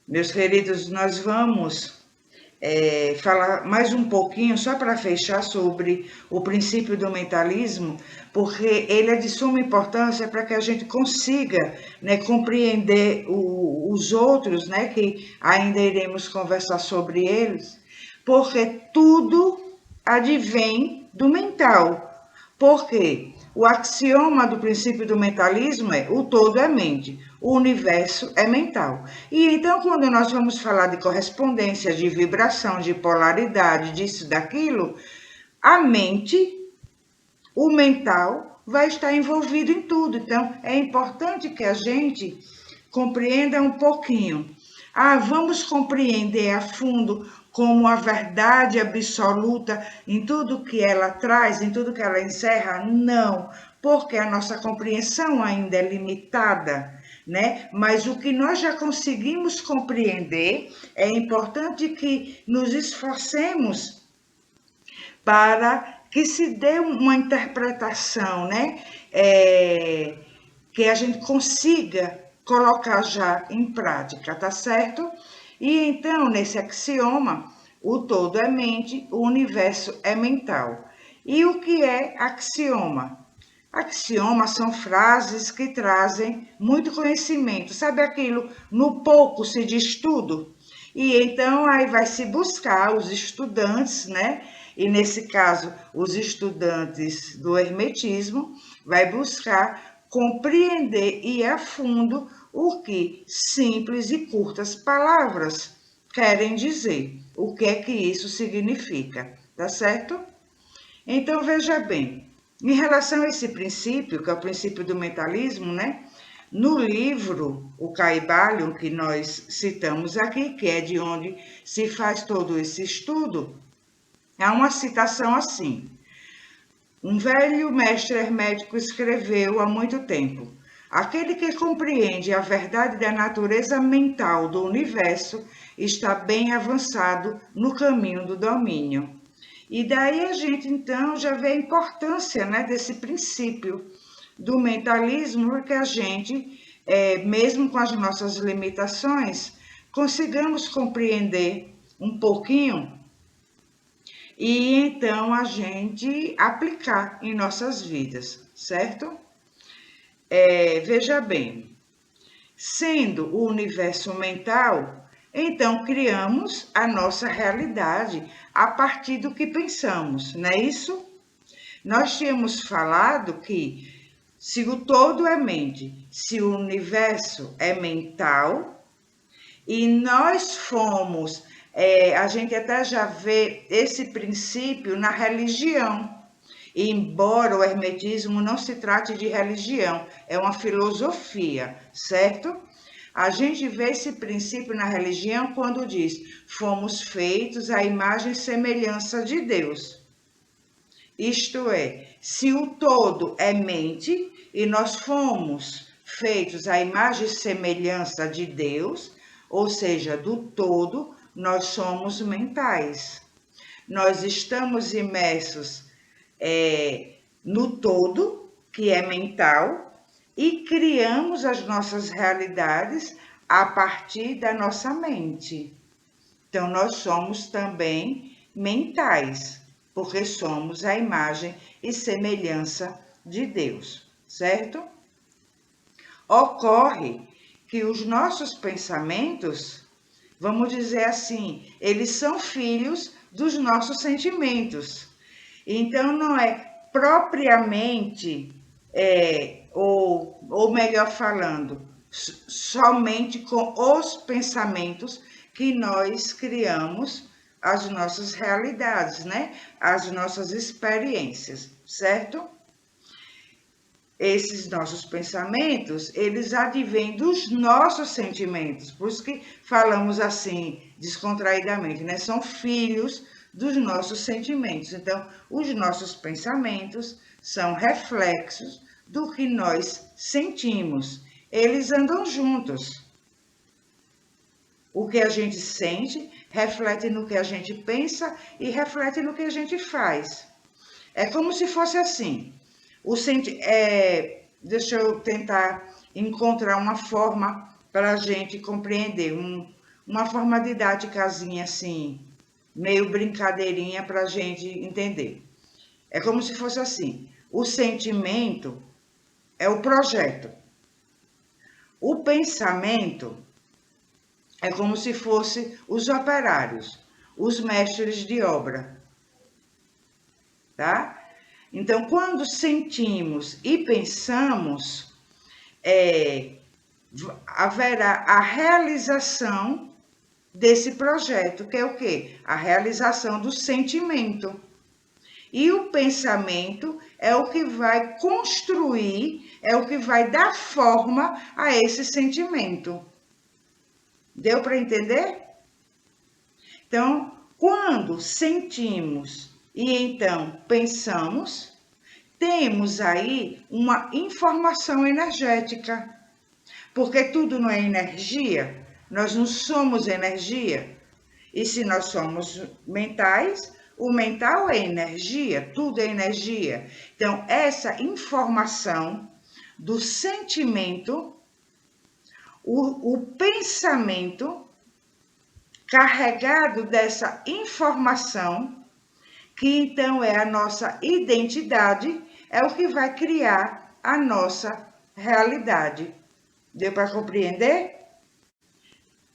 Meus queridos, nós vamos falar mais um pouquinho, só para fechar, sobre o princípio do mentalismo, porque ele é de suma importância para que a gente consiga, né, compreender os outros, né, que ainda iremos conversar sobre eles, porque tudo advém do mental. Por quê? O axioma do princípio do mentalismo é: o todo é mente, o universo é mental. E então, quando nós vamos falar de correspondência, de vibração, de polaridade, disso, daquilo, a mente, o mental, vai estar envolvido em tudo. Então, é importante que a gente compreenda um pouquinho. Vamos compreender a fundo como a verdade absoluta em tudo que ela traz, em tudo que ela encerra? Não, porque a nossa compreensão ainda é limitada, né? Mas o que nós já conseguimos compreender, é importante que nos esforcemos para que se dê uma interpretação, né? Que a gente consiga colocar já em prática, tá certo? E então, nesse axioma, o todo é mente, o universo é mental. E o que é axioma? Axiomas são frases que trazem muito conhecimento. Sabe aquilo, no pouco se diz tudo? E então aí vai se buscar os estudantes, né? E nesse caso, os estudantes do hermetismo vai buscar compreender e ir a fundo o que simples e curtas palavras querem dizer. O que é que isso significa, tá certo? Então veja bem, em relação a esse princípio, que é o princípio do mentalismo, né? No livro O Caibalion, que nós citamos aqui, que é de onde se faz todo esse estudo, há uma citação assim: um velho mestre hermético escreveu há muito tempo: aquele que compreende a verdade da natureza mental do universo está bem avançado no caminho do domínio. E daí a gente então já vê a importância, né, desse princípio do mentalismo, porque a gente, mesmo com as nossas limitações, consigamos compreender um pouquinho e então a gente aplicar em nossas vidas, certo? Veja bem, sendo o universo mental, então criamos a nossa realidade a partir do que pensamos, não é isso? Nós tínhamos falado que se o todo é mente, se o universo é mental, e nós fomos, a gente até já vê esse princípio na religião. E embora o hermetismo não se trate de religião, é uma filosofia, certo? A gente vê esse princípio na religião quando diz: fomos feitos à imagem e semelhança de Deus. Isto é, se o todo é mente e nós fomos feitos à imagem e semelhança de Deus, ou seja, do todo, nós somos mentais. Nós estamos imersos no todo, que é mental, e criamos as nossas realidades a partir da nossa mente. Então, nós somos também mentais, porque somos a imagem e semelhança de Deus, certo? Ocorre que os nossos pensamentos, vamos dizer assim, eles são filhos dos nossos sentimentos. Então, não é propriamente, ou melhor falando, somente com os pensamentos que nós criamos as nossas realidades, né? As nossas experiências, certo? Esses nossos pensamentos, eles advêm dos nossos sentimentos, por isso que falamos assim, descontraidamente, né? São filhos dos nossos sentimentos. Então, os nossos pensamentos são reflexos do que nós sentimos. Eles andam juntos. O que a gente sente reflete no que a gente pensa e reflete no que a gente faz. É como se fosse assim. Deixa eu tentar encontrar uma forma para a gente compreender, uma forma didáticazinha assim, meio brincadeirinha para a gente entender. É como se fosse assim: o sentimento é o projeto, o pensamento é como se fosse os operários, os mestres de obra, tá? Então, quando sentimos e pensamos, haverá a realização desse projeto, que é o quê? A realização do sentimento. E o pensamento é o que vai construir, é o que vai dar forma a esse sentimento. Deu para entender? Então, quando sentimos e então pensamos, temos aí uma informação energética, porque tudo não é energia, nós não somos energia. E se nós somos mentais, o mental é energia, tudo é energia. Então, essa informação do sentimento, o pensamento carregado dessa informação, que então é a nossa identidade, é o que vai criar a nossa realidade. Deu para compreender?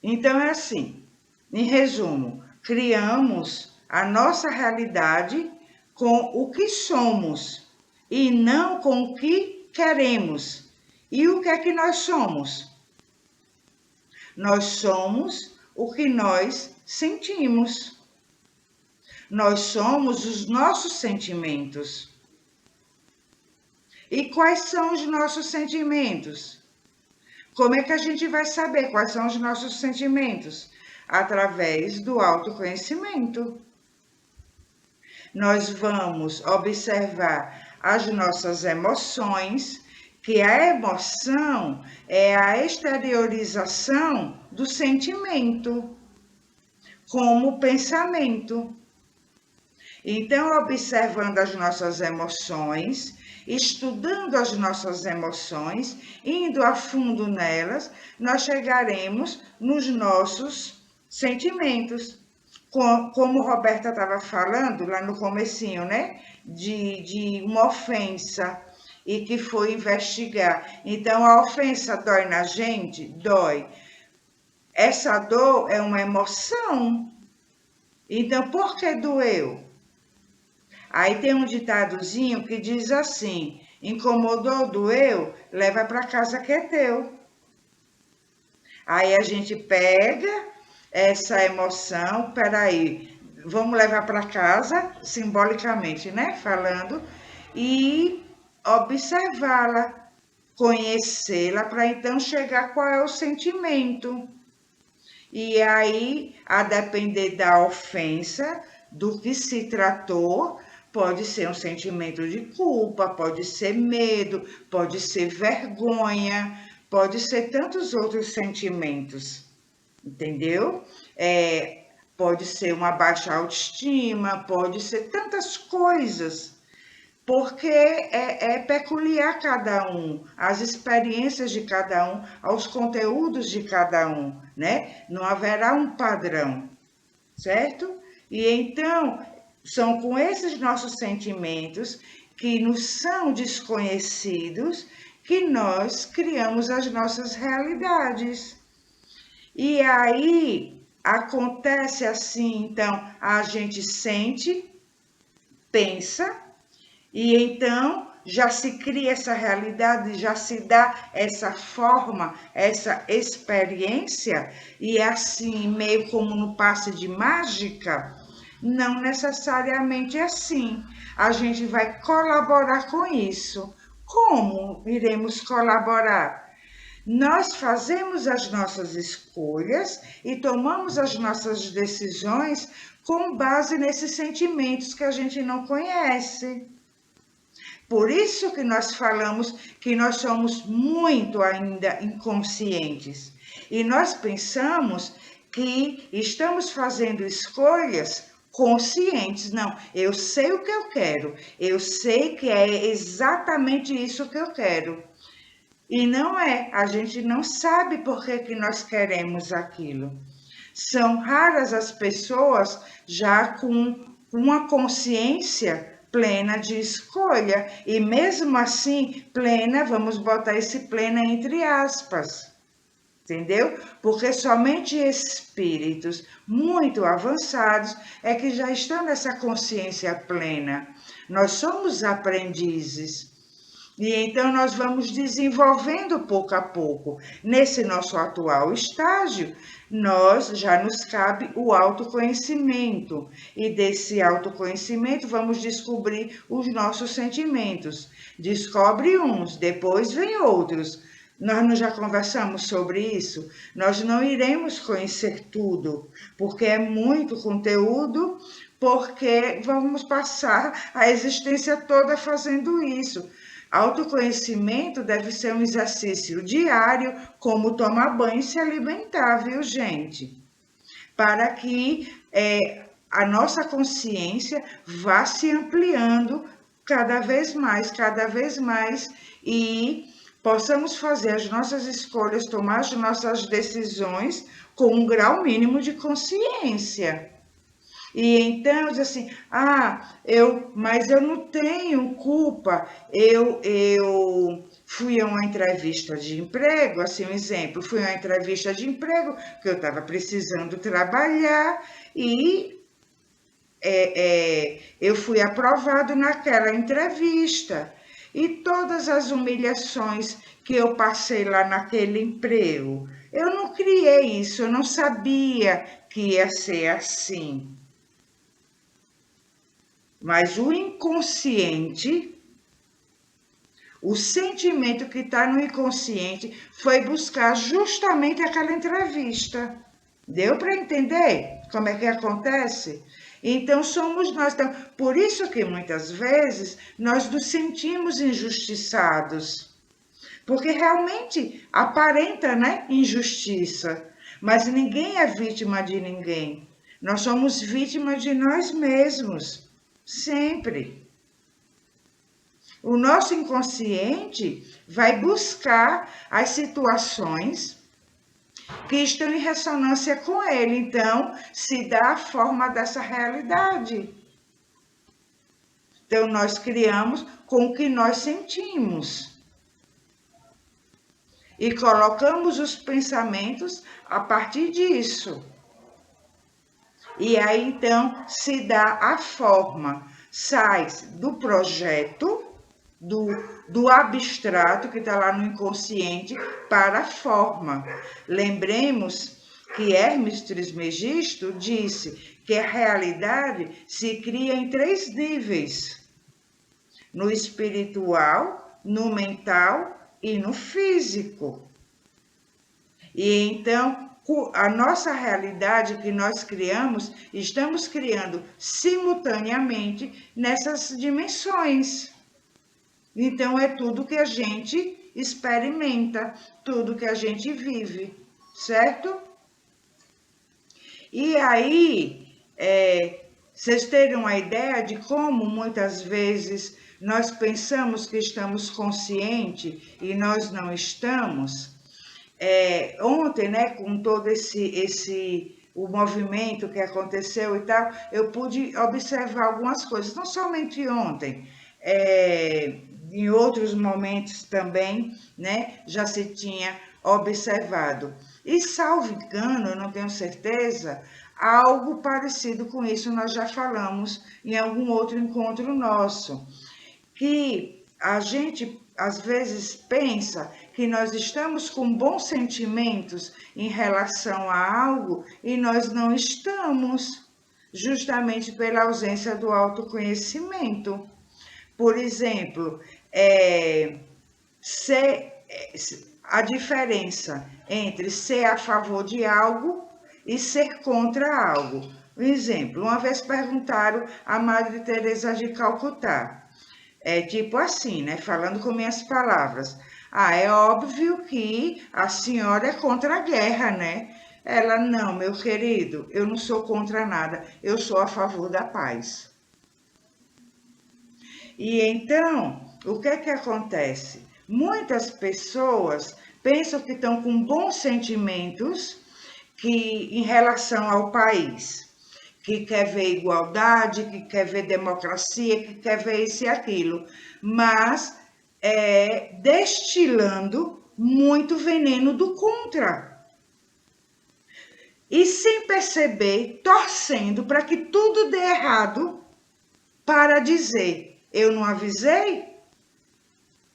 Então é assim, em resumo, criamos a nossa realidade com o que somos e não com o que queremos. E o que é que nós somos? Nós somos o que nós sentimos. Nós somos os nossos sentimentos. E quais são os nossos sentimentos? Como é que a gente vai saber quais são os nossos sentimentos? Através do autoconhecimento. Nós vamos observar as nossas emoções, que a emoção é a exteriorização do sentimento, como pensamento. Então, observando as nossas emoções, estudando as nossas emoções, indo a fundo nelas, nós chegaremos nos nossos sentimentos. Como Roberta estava falando lá no comecinho, né? De uma ofensa e que foi investigar. Então, a ofensa dói na gente? Dói. Essa dor é uma emoção. Então, por que doeu? Aí tem um ditadozinho que diz assim: incomodou, doeu, leva para casa que é teu. Aí a gente pega essa emoção, peraí, vamos levar para casa, simbolicamente, né? Falando, e observá-la, conhecê-la, para então chegar qual é o sentimento. E aí, a depender da ofensa, do que se tratou, pode ser um sentimento de culpa, pode ser medo, pode ser vergonha, pode ser tantos outros sentimentos, entendeu? Pode ser uma baixa autoestima, pode ser tantas coisas, porque é peculiar cada um, as experiências de cada um, aos conteúdos de cada um, né? Não haverá um padrão, certo? E então, são com esses nossos sentimentos que nos são desconhecidos que nós criamos as nossas realidades. E aí acontece assim, então, a gente sente, pensa, e então já se cria essa realidade, já se dá essa forma, essa experiência, e assim, meio como no passe de mágica, não necessariamente assim. A gente vai colaborar com isso. Como iremos colaborar? Nós fazemos as nossas escolhas e tomamos as nossas decisões com base nesses sentimentos que a gente não conhece. Por isso que nós falamos que nós somos muito ainda inconscientes. E nós pensamos que estamos fazendo escolhas conscientes. Não, eu sei o que eu quero, eu sei que é exatamente isso que eu quero. E não é, a gente não sabe por que nós queremos aquilo. São raras as pessoas já com uma consciência plena de escolha, e mesmo assim, plena, vamos botar esse plena entre aspas, entendeu? Porque somente espíritos muito avançados é que já estão nessa consciência plena. Nós somos aprendizes. E então nós vamos desenvolvendo pouco a pouco. Nesse nosso atual estágio, nós já nos cabe o autoconhecimento. E desse autoconhecimento vamos descobrir os nossos sentimentos. Descobre uns, depois vem outros. Nós não já conversamos sobre isso? Nós não iremos conhecer tudo, porque é muito conteúdo, porque vamos passar a existência toda fazendo isso. Autoconhecimento deve ser um exercício diário, como tomar banho e se alimentar, viu, gente? Para que a nossa consciência vá se ampliando cada vez mais, e possamos fazer as nossas escolhas, tomar as nossas decisões com um grau mínimo de consciência. E então, diz assim, mas eu não tenho culpa, eu fui a uma entrevista de emprego, assim, um exemplo, fui a uma entrevista de emprego, que eu estava precisando trabalhar, e eu fui aprovado naquela entrevista. E todas as humilhações que eu passei lá naquele emprego, eu não criei isso, eu não sabia que ia ser assim. Mas o inconsciente, o sentimento que está no inconsciente, foi buscar justamente aquela entrevista. Deu para entender como é que acontece? Então somos nós. Então, por isso que muitas vezes nós nos sentimos injustiçados. Porque realmente aparenta, né, injustiça. Mas ninguém é vítima de ninguém. Nós somos vítimas de nós mesmos. Sempre. O nosso inconsciente vai buscar as situações que estão em ressonância com ele. Então, se dá a forma dessa realidade. Então, nós criamos com o que nós sentimos. E colocamos os pensamentos a partir disso. E aí, então, se dá a forma, sai do projeto, do abstrato, que está lá no inconsciente, para a forma. Lembremos que Hermes Trismegisto disse que a realidade se cria em 3 níveis: no espiritual, no mental e no físico. E então, a nossa realidade que nós criamos, estamos criando simultaneamente nessas dimensões. Então, é tudo que a gente experimenta, tudo que a gente vive, certo? E aí, vocês terem uma ideia de como muitas vezes nós pensamos que estamos conscientes e nós não estamos. Ontem, né, com todo o movimento que aconteceu e tal, eu pude observar algumas coisas, não somente ontem, em outros momentos também, né, já se tinha observado. E, salvo engano, eu não tenho certeza, algo parecido com isso nós já falamos em algum outro encontro nosso, que a gente às vezes pensa que nós estamos com bons sentimentos em relação a algo e nós não estamos, justamente pela ausência do autoconhecimento. Por exemplo, a diferença entre ser a favor de algo e ser contra algo. Um exemplo, uma vez perguntaram a Madre Teresa de Calcutá, tipo assim, né, falando com minhas palavras, é óbvio que a senhora é contra a guerra, né? Ela, não, meu querido, eu não sou contra nada, eu sou a favor da paz. E então, o que é que acontece? Muitas pessoas pensam que estão com bons sentimentos, que em relação ao país, que quer ver igualdade, que quer ver democracia, que quer ver isso e aquilo, mas destilando muito veneno do contra. E sem perceber, torcendo para que tudo dê errado, para dizer, eu não avisei?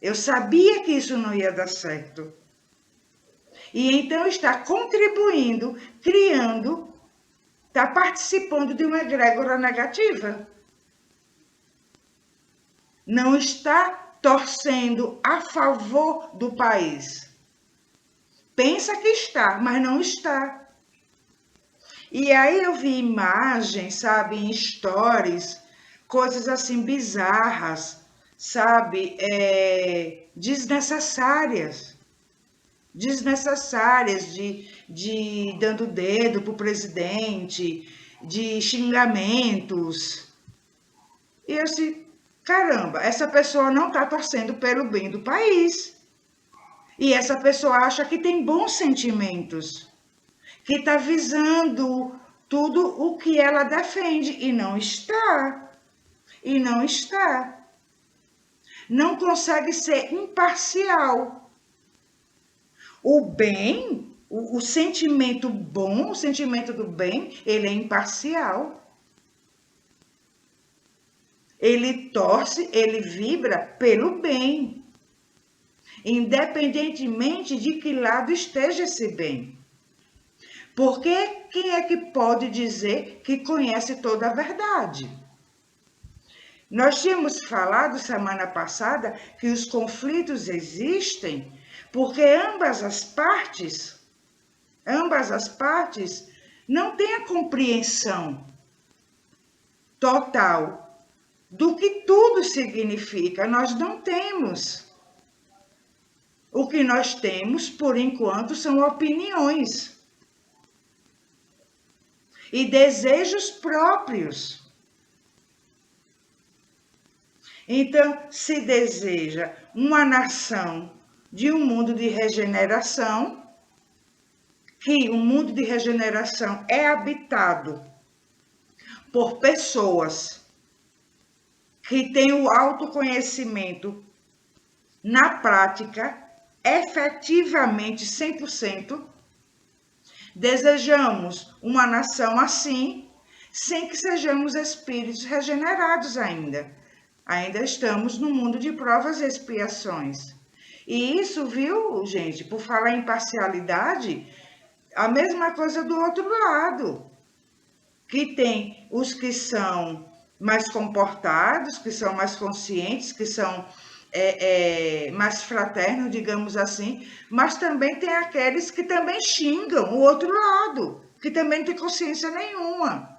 Eu sabia que isso não ia dar certo. E então está contribuindo, criando, está participando de uma egrégora negativa. Não está torcendo a favor do país. Pensa que está, mas não está. E aí eu vi imagens, sabe, em stories, coisas assim bizarras, sabe, desnecessárias de dando dedo para o presidente, de xingamentos. E eu disse, caramba, essa pessoa não está torcendo pelo bem do país. E essa pessoa acha que tem bons sentimentos, que está visando tudo o que ela defende, e não está. E não está. Não consegue ser imparcial. O bem, o sentimento bom, o sentimento do bem, ele é imparcial. Ele torce, ele vibra pelo bem, independentemente de que lado esteja esse bem. Porque quem é que pode dizer que conhece toda a verdade? Nós tínhamos falado semana passada que os conflitos existem porque ambas as partes não têm a compreensão total do que tudo significa. Nós não temos. O que nós temos, por enquanto, são opiniões e desejos próprios. Então, se deseja uma nação de um mundo de regeneração, que o mundo de regeneração é habitado por pessoas que têm o autoconhecimento na prática, efetivamente 100%, desejamos uma nação assim, sem que sejamos espíritos regenerados ainda. Ainda estamos no mundo de provas e expiações. E isso, viu, gente, por falar em parcialidade, a mesma coisa do outro lado, que tem os que são mais comportados, que são mais conscientes, que são mais fraternos, digamos assim, mas também tem aqueles que também xingam o outro lado, que também não tem consciência nenhuma.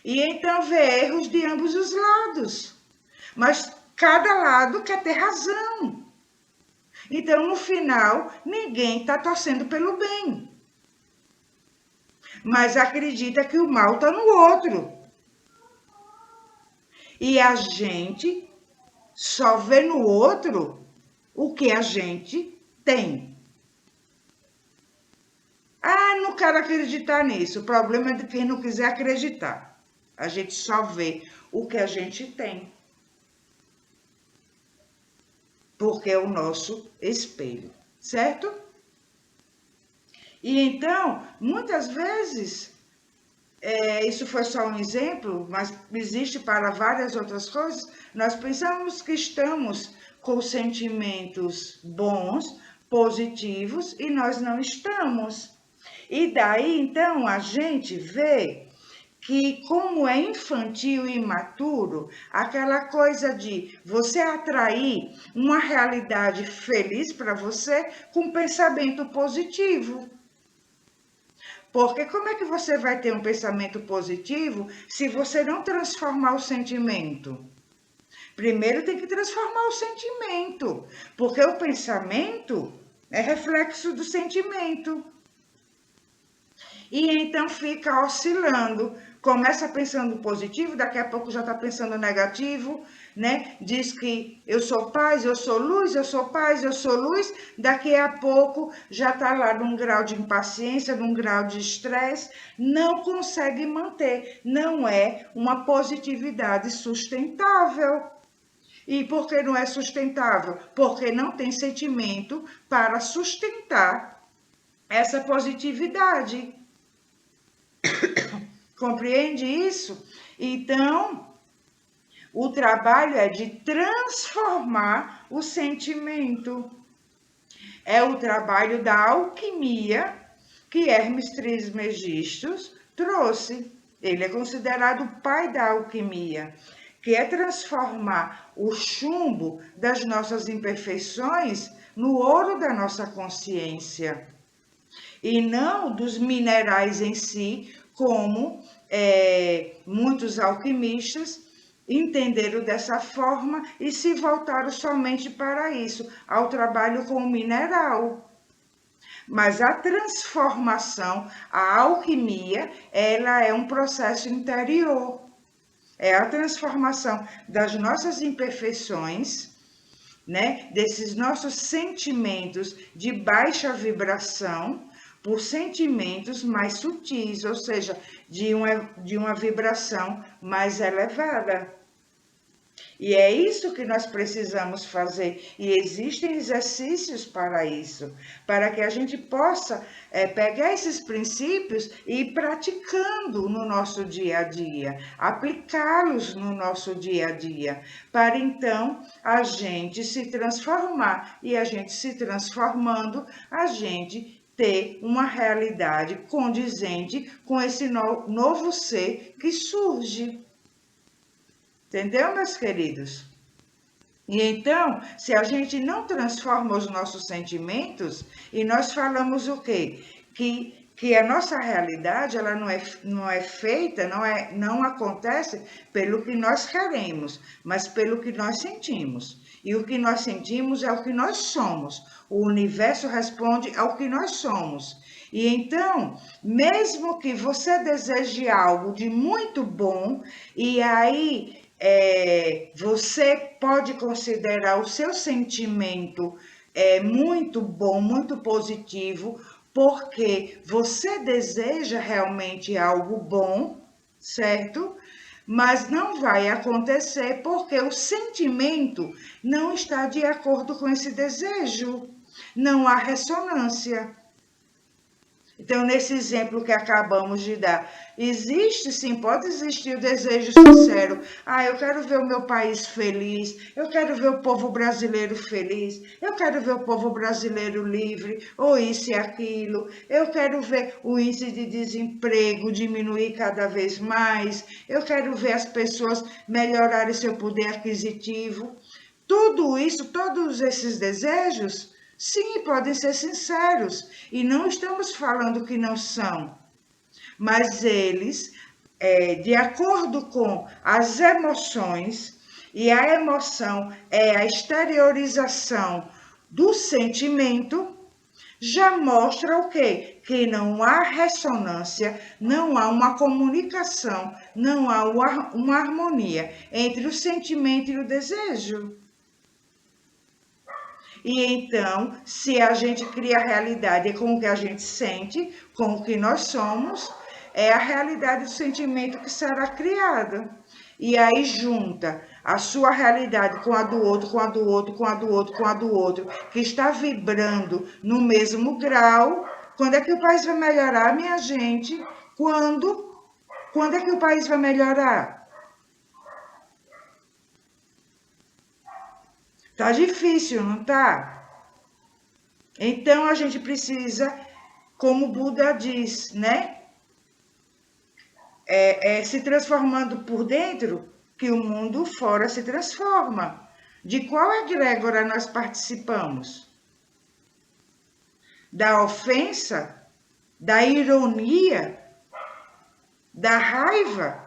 E então vê erros de ambos os lados, mas cada lado quer ter razão. Então, no final, ninguém está torcendo pelo bem, mas acredita que o mal está no outro. E a gente só vê no outro o que a gente tem. Ah, não quero acreditar nisso. O problema é de quem não quiser acreditar. A gente só vê o que a gente tem. Porque é o nosso espelho, certo? E então, muitas vezes, isso foi só um exemplo, mas existe para várias outras coisas, nós pensamos que estamos com sentimentos bons, positivos, e nós não estamos. E daí, então, a gente vê que, como é infantil e imaturo, aquela coisa de você atrair uma realidade feliz para você com pensamento positivo. Porque como é que você vai ter um pensamento positivo se você não transformar o sentimento? Primeiro tem que transformar o sentimento, porque o pensamento é reflexo do sentimento. E então fica oscilando. Começa pensando positivo, daqui a pouco já está pensando negativo, né? Diz que eu sou paz, eu sou luz, eu sou paz, eu sou luz. Daqui a pouco já está lá num grau de impaciência, num grau de estresse, não consegue manter. Não é uma positividade sustentável. E por que não é sustentável? Porque não tem sentimento para sustentar essa positividade. Compreende isso? Então, o trabalho é de transformar o sentimento. É o trabalho da alquimia que Hermes Trismegisto trouxe. Ele é considerado o pai da alquimia, que é transformar o chumbo das nossas imperfeições no ouro da nossa consciência. E não dos minerais em si, como muitos alquimistas entenderam dessa forma e se voltaram somente para isso, ao trabalho com o mineral. Mas a transformação, a alquimia, ela é um processo interior. É a transformação das nossas imperfeições, né, desses nossos sentimentos de baixa vibração, por sentimentos mais sutis, ou seja, de uma vibração mais elevada. E é isso que nós precisamos fazer. E existem exercícios para isso, para que a gente possa pegar esses princípios e ir praticando no nosso dia a dia, aplicá-los no nosso dia a dia, para então a gente se transformar. E a gente se transformando, a gente ter uma realidade condizente com esse novo ser que surge. Entendeu, meus queridos? E então, se a gente não transforma os nossos sentimentos, e nós falamos o quê? Que a nossa realidade, ela não é feita, não acontece pelo que nós queremos, mas pelo que nós sentimos. E o que nós sentimos é o que nós somos. O universo responde ao que nós somos. E então, mesmo que você deseje algo de muito bom, e aí você pode considerar o seu sentimento muito bom, muito positivo, porque você deseja realmente algo bom, certo? Mas não vai acontecer porque o sentimento não está de acordo com esse desejo. Não há ressonância. Então, nesse exemplo que acabamos de dar, existe sim, pode existir o desejo sincero. Eu quero ver o meu país feliz, eu quero ver o povo brasileiro feliz, eu quero ver o povo brasileiro livre, ou isso e aquilo. Eu quero ver o índice de desemprego diminuir cada vez mais, eu quero ver as pessoas melhorarem seu poder aquisitivo. Tudo isso, todos esses desejos, sim, podem ser sinceros, e não estamos falando que não são, mas eles, de acordo com as emoções, e a emoção é a exteriorização do sentimento, já mostra o quê? Que não há ressonância, não há uma comunicação, não há uma harmonia entre o sentimento e o desejo. E então, se a gente cria a realidade com o que a gente sente, com o que nós somos, é a realidade do sentimento que será criada. E aí junta a sua realidade com a do outro, com a do outro, com a do outro, com a do outro, que está vibrando no mesmo grau. Quando é que o país vai melhorar, minha gente? Quando? Quando é que o país vai melhorar? Tá difícil, não tá? Então a gente precisa, como o Buda diz, né? Se transformando por dentro, que o mundo fora se transforma. De qual egrégora nós participamos? Da ofensa? Da ironia? Da raiva?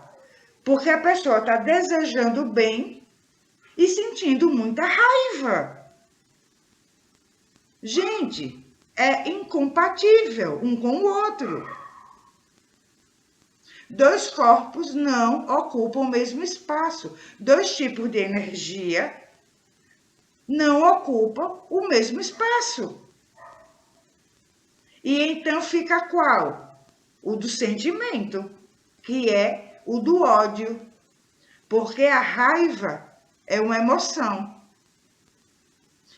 Porque a pessoa está desejando bem e sentindo muita raiva. Gente, é incompatível um com o outro. Dois corpos não ocupam o mesmo espaço. Dois tipos de energia não ocupam o mesmo espaço. E então fica qual? O do sentimento, que é o do ódio. Porque a raiva é uma emoção,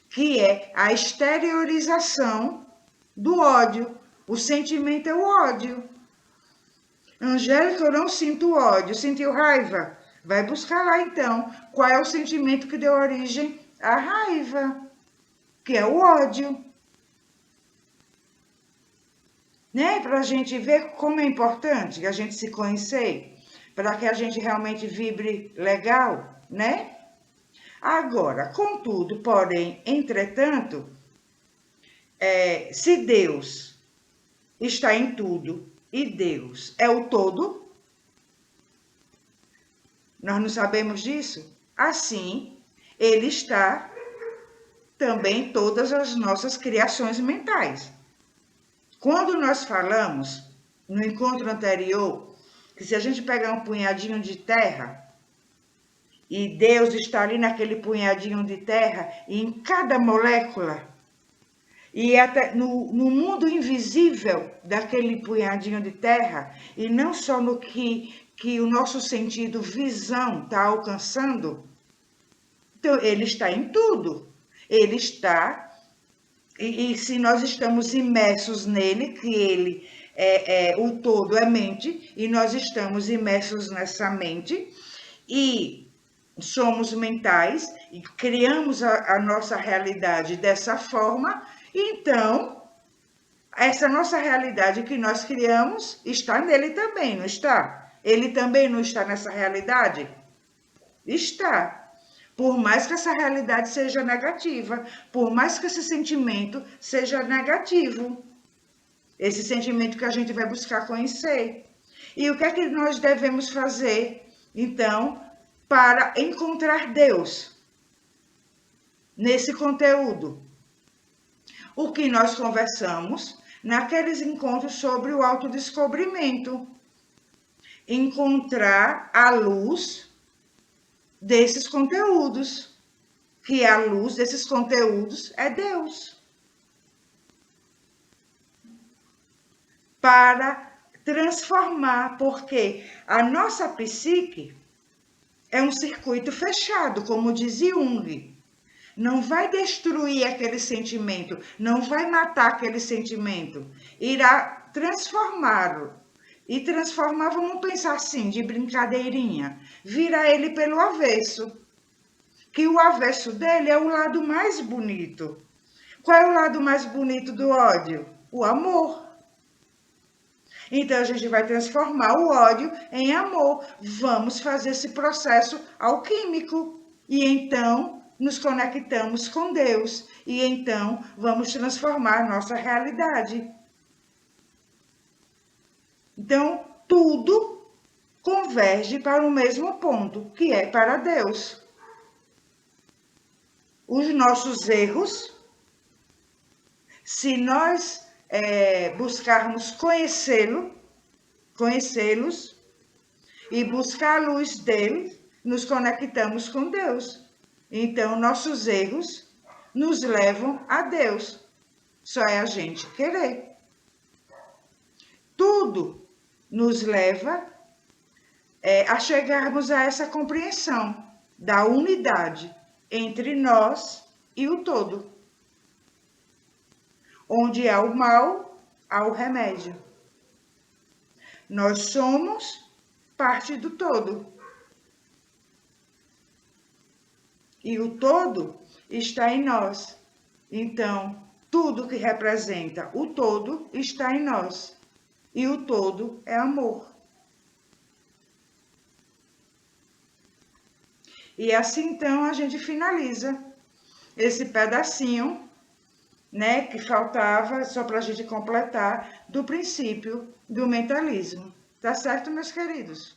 que é a exteriorização do ódio. O sentimento é o ódio. Angélica, eu não sinto ódio, sentiu raiva? Vai buscar lá então qual é o sentimento que deu origem à raiva, que é o ódio. Né? Para a gente ver como é importante a gente se conhecer, para que a gente realmente vibre legal, né? Agora, contudo, porém, entretanto, se Deus está em tudo e Deus é o todo, nós não sabemos disso? Assim, Ele está também em todas as nossas criações mentais. Quando nós falamos, no encontro anterior, que se a gente pegar um punhadinho de terra, e Deus está ali naquele punhadinho de terra, e em cada molécula, e até no mundo invisível daquele punhadinho de terra, e não só no que o nosso sentido visão está alcançando, então ele está em tudo. Ele está, e se nós estamos imersos nele, que ele o todo é mente, e nós estamos imersos nessa mente, e somos mentais, e criamos a nossa realidade dessa forma, então, essa nossa realidade que nós criamos está nele também, não está? Ele também não está nessa realidade? Está. Por mais que essa realidade seja negativa, por mais que esse sentimento seja negativo, esse sentimento que a gente vai buscar conhecer. E o que é que nós devemos fazer, então, para encontrar Deus nesse conteúdo? O que nós conversamos naqueles encontros sobre o autodescobrimento. Encontrar a luz desses conteúdos, que a luz desses conteúdos é Deus. Para transformar, porque a nossa psique é um circuito fechado, como diz Jung. Não vai destruir aquele sentimento, não vai matar aquele sentimento, irá transformá-lo. E transformar, vamos pensar assim, de brincadeirinha, virar ele pelo avesso. Que o avesso dele é o lado mais bonito. Qual é o lado mais bonito do ódio? O amor. Então a gente vai transformar o ódio em amor. Vamos fazer esse processo alquímico. E então nos conectamos com Deus. E então vamos transformar nossa realidade. Então, tudo converge para o mesmo ponto, que é para Deus. Os nossos erros, se nós buscarmos conhecê-los e buscar a luz dele, nos conectamos com Deus. Então, nossos erros nos levam a Deus. Só é a gente querer. Tudo nos leva a chegarmos a essa compreensão da unidade entre nós e o todo. Onde há o mal, há o remédio. Nós somos parte do todo. E o todo está em nós. Então, tudo que representa o todo está em nós. E o todo é amor. E assim, então, a gente finaliza esse pedacinho, né, que faltava, só para a gente completar, do princípio do mentalismo. Tá certo, meus queridos?